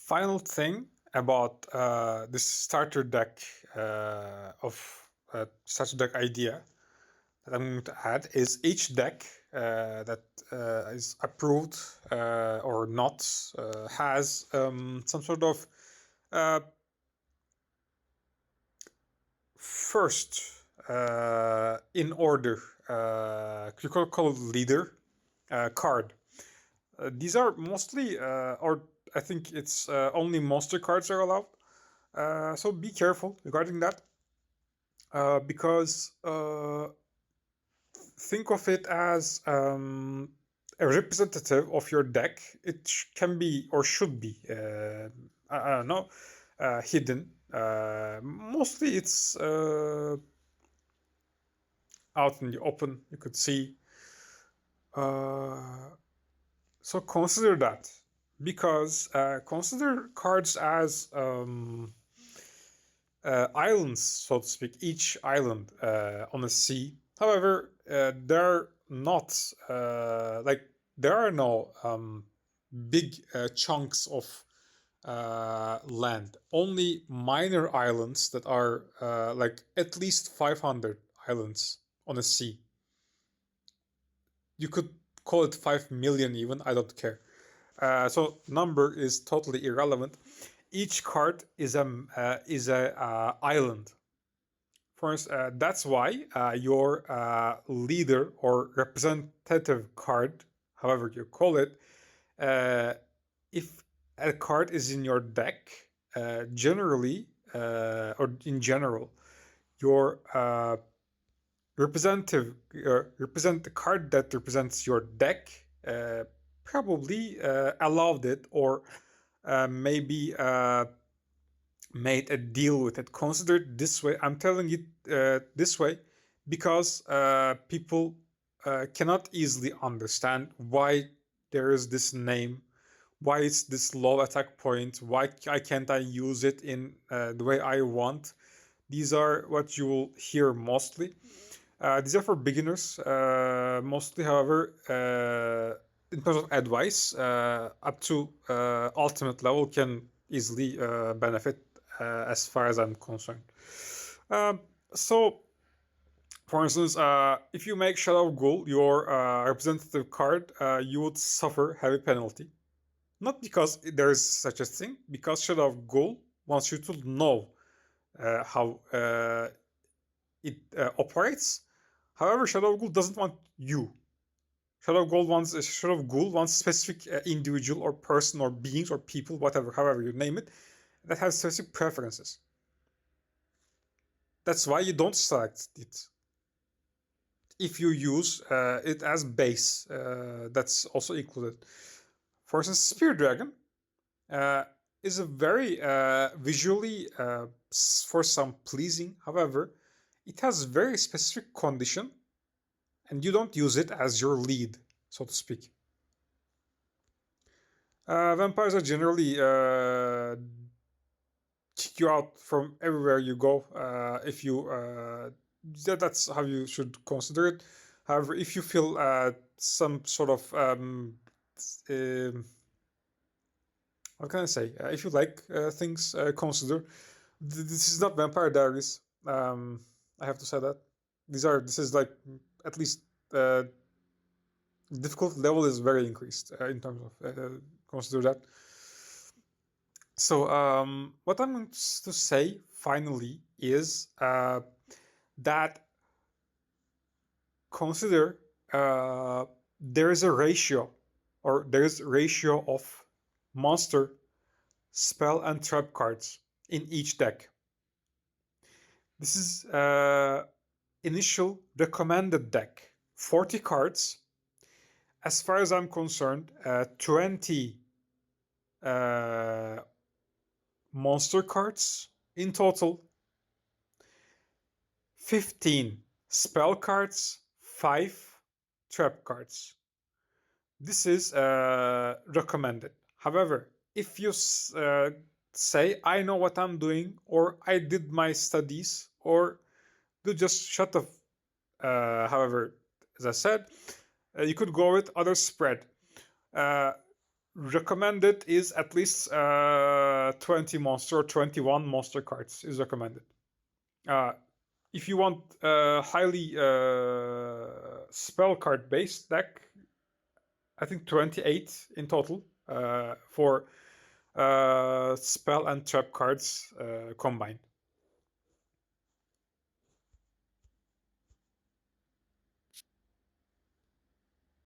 final thing about this starter deck of starter deck idea that I'm going to add is each deck that is approved or not has some sort of first in order you could call it leader card. These are mostly or I think it's only monster cards are allowed. So be careful regarding that because think of it as a representative of your deck. It can be or should be, I don't know, hidden. Mostly it's out in the open. You could see. So consider that because consider cards as islands, so to speak, each island on a sea. However, they're not like there are no big chunks of land. Only minor islands that are like at least 500 islands on a sea. You could call it 5 million even. I don't care. So number is totally irrelevant. Each card is a island. For instance, that's why your leader or representative card, however you call it, if a card is in your deck, generally or in general, your represent the card that represents your deck probably allowed it or maybe made a deal with it. Consider it this way. I'm telling it this way because people cannot easily understand why there is this name, why it's this low attack point, why can't I use it in the way I want. These are what you will hear mostly. These are for beginners mostly. However, in terms of advice, up to ultimate level can easily benefit as far as I'm concerned. So, for instance, if you make Shadow of Ghoul your representative card, you would suffer heavy penalty. Not because there is such a thing, because Shadow of Ghoul wants you to know how it operates. However, Shadow of Ghoul doesn't want you. Shadow of Ghoul wants specific individual or person or beings or people, whatever, however you name it, that has specific preferences. That's why you don't select it. If you use it as base, that's also included. For instance, Spear Dragon is a very visually, for some, pleasing. However, it has very specific condition, and you don't use it as your lead, so to speak. Vampires are generally kick you out from everywhere you go. If you that's how you should consider it. However, if you feel some sort of what can I say? If you like things, consider. This is not Vampire Diaries. I have to say that this is like at least difficult level is very increased in terms of consider that. So what I'm going to say finally is that consider there is a ratio or there is ratio of monster, spell, and trap cards in each deck. This is initial recommended deck, 40 cards. As far as I'm concerned, 20 monster cards in total, 15 spell cards, 5 trap cards. This is recommended. However, if you say, I know what I'm doing, or I did my studies, or do just shut up. However, as I said, you could go with other spread. recommended is at least 20 monster or 21 monster cards is recommended. If you want a highly spell card based deck, I think 28 in total for spell and trap cards combined.